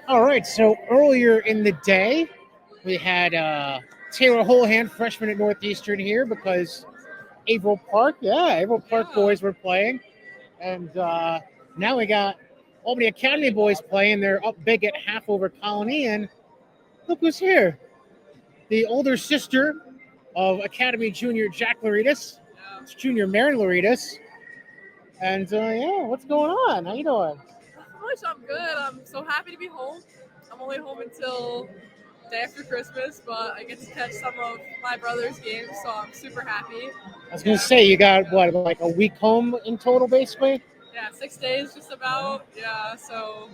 All right, so earlier in the day, we had Taylor Holohan, freshman at Northeastern here because Averill Park Yeah. boys were playing. And now we got Albany Academy boys playing. They're up big at half over Colony. And look who's here, the older sister of Academy junior Jack Louridas. Yeah. It's junior Maren Louridas. And yeah, what's going on? How you doing? Gosh, I'm good. I'm so happy to be home. I'm only home until day after Christmas, but I get to catch some of my brother's games, so I'm super happy. I was going to Yeah. say, you got what, like a week home in total, basically? Yeah, 6 days just about. Yeah, so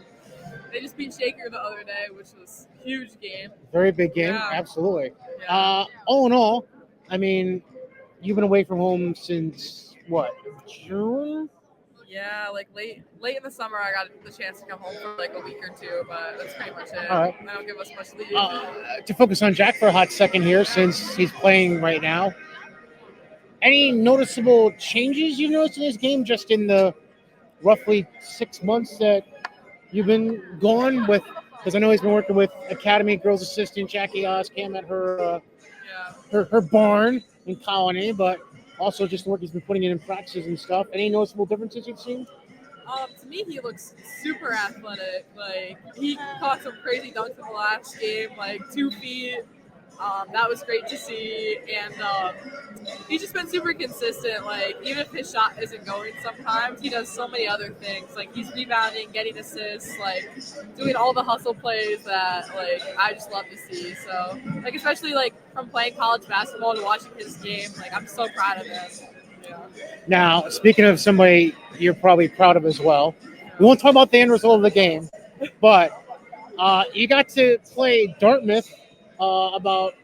they just beat Shaker the other day, which was a huge game. Very big game, Yeah. absolutely. Yeah. All in all, I mean, you've been away from home since what, June? Yeah, like late in the summer, I got the chance to come home for like a week or two, but that's pretty much it. All right. They don't give us much leave. To focus on Jack for a hot second here, since he's playing right now, any noticeable changes you've noticed in his game just in the roughly 6 months that you've been gone with? Because I know he's been working with Academy girls assistant Jackie Oscam at Yeah. her barn in Colony, but also just the work he's been putting in practices and stuff. Any noticeable differences you've seen? To me, he looks super athletic. Like he caught some crazy dunks in the last game, like 2 feet. That was great to see, and he's just been super consistent. Like even if his shot isn't going, sometimes he does so many other things. Like he's rebounding, getting assists, like doing all the hustle plays that like I just love to see. So like especially like from playing college basketball to watching his game, like I'm so proud of him. Yeah. Now, speaking of somebody you're probably proud of as well, we won't talk about the end result of the game, but you got to play Dartmouth about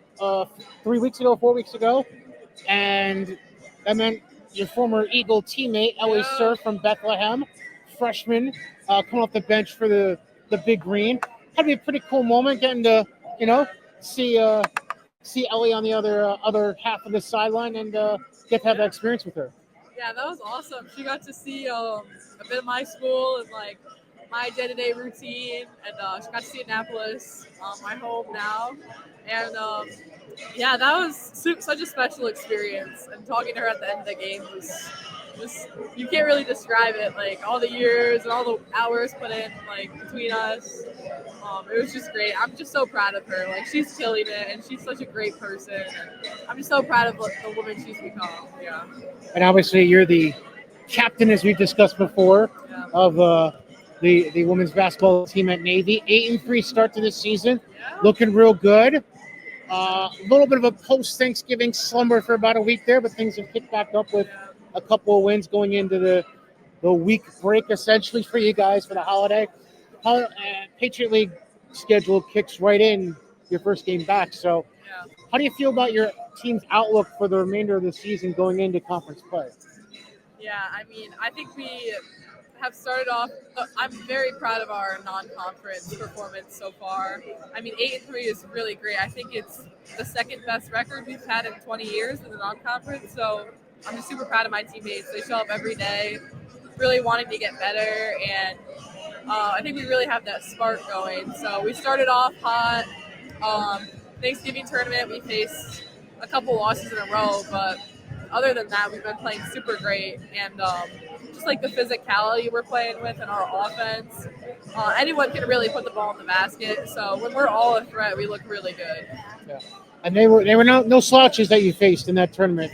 3 weeks ago, 4 weeks ago, and that meant your former Eagle teammate, Ellie Yeah. Surf from Bethlehem, freshman, coming off the bench for the Big Green. Had to be a pretty cool moment getting to, you know, see see Ellie on the other half of the sideline and get to have that experience with her. Yeah, that was awesome. She got to see a bit of my school and like my day-to-day routine, and she got to see Annapolis, my home now, and yeah, that was such a special experience. And talking to her at the end of the game was just you can't really describe it. Like all the years and all the hours put in like between us, it was just great. I'm just so proud of her. Like she's killing it, and she's such a great person. And I'm just so proud of the woman she's become. Yeah. And obviously, you're the captain, as we've discussed before, Yeah. of the women's basketball team at Navy. 8-3 start to this season, Yeah. looking real good. A little bit of a post Thanksgiving slumber for about a week there, but things have kicked back up with Yeah. a couple of wins going into the week break essentially for you guys for the holiday. Patriot League schedule kicks right in your first game back. So, Yeah. how do you feel about your team's outlook for the remainder of the season going into conference play? Yeah, I mean, I think we have started off. I'm very proud of our non-conference performance so far. I mean, 8-3 is really great. I think it's the second best record we've had in 20 years in the non-conference. So I'm just super proud of my teammates. They show up every day, really wanting to get better, and I think we really have that spark going. So we started off hot. Thanksgiving tournament, we faced a couple losses in a row, but other than that, we've been playing super great. And just like the physicality we're playing with in our offense, anyone can really put the ball in the basket. So when we're all a threat, we look really good. Yeah. And they were no slouches that you faced in that tournament,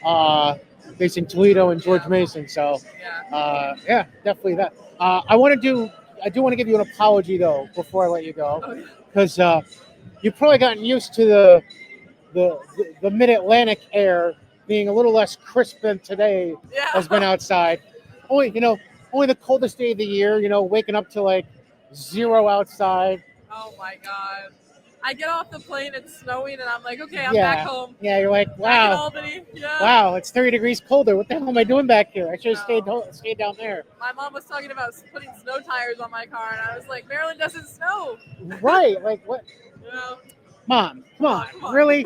uh, facing Toledo and George Yeah. Mason. So Yeah. yeah, definitely that. I do want to give you an apology though before I let you go, Oh, yeah. because you've probably gotten used to the Mid Atlantic air being a little less crisp than today has been Yeah. outside. Only the coldest day of the year. Waking up to like 0 outside. Oh my God. I get off the plane, it's snowing, and I'm like, okay, I'm back Yeah, home. yeah. You're like, Back in wow, Albany. Yeah. wow. It's 30 degrees colder. What the hell am I doing back here? I should have No. stayed down there. My mom was talking about putting snow tires on my car, and I was like, Maryland doesn't snow. Right? Like what? You know? Mom, come on, Come on. really?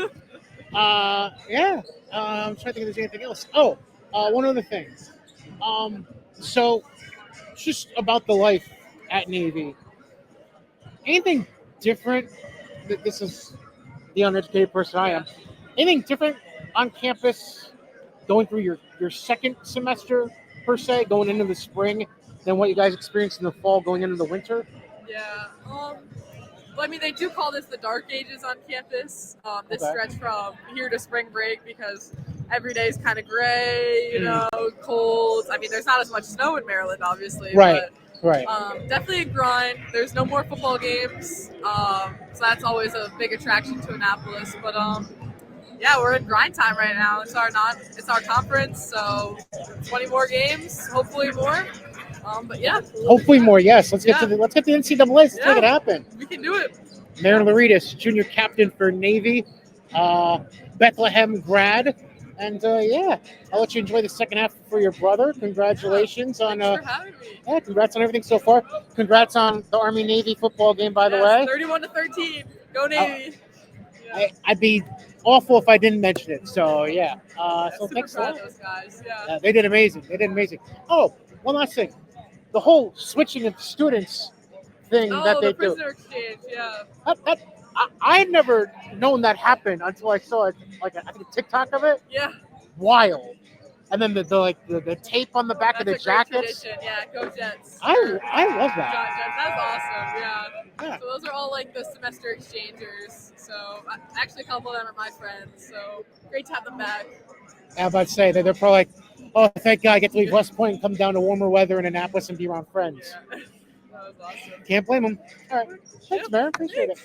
Yeah. I'm trying to think if there's anything else. Oh, one other thing. So, just about the life at Navy. Anything different? This is the uneducated person I am. Anything different on campus going through your second semester per se, going into the spring, than what you guys experienced in the fall, going into the winter? Yeah. Well, I mean, they do call this the dark ages on campus. This Okay. stretch from here to spring break because every day is kind of gray, cold. I mean, there's not as much snow in Maryland, obviously. Right. But, Right. definitely a grind. There's no more football games, so that's always a big attraction to Annapolis. But yeah, we're in grind time right now. It's our conference, so 20 more games, hopefully more. But yeah, Hopefully more. Yes. Let's get to the NCAA. Let's make it happen. We can do it. Maren Louridas, junior captain for Navy, Bethlehem grad, and yeah, I'll let you enjoy the second half for your brother. Congratulations on Thanks for having me. Yeah, congrats on everything so far. Congrats on the Army Navy football game, by the way. 31-13. Go Navy. I'd be awful if I didn't mention it. So yeah. So super thanks a proud lot. of those guys. Yeah. They did amazing. Oh, one last thing. The whole switching of students thing that they the do. prisoner exchange. Yeah. I had never known that happened until I saw it, like I think a TikTok of it. Yeah. Wild. And then the tape on the back of the jackets. Yeah, go Jets. I love that. That's awesome. Yeah. So those are all like the semester exchangers. So actually, a couple of them are my friends. So great to have them back. I'm about to say that they're probably like, oh, thank God I get to leave West Point and come down to warmer weather in Annapolis and be around friends. Yeah. That was awesome. Can't blame them. All right. Thanks, Maren. Appreciate it.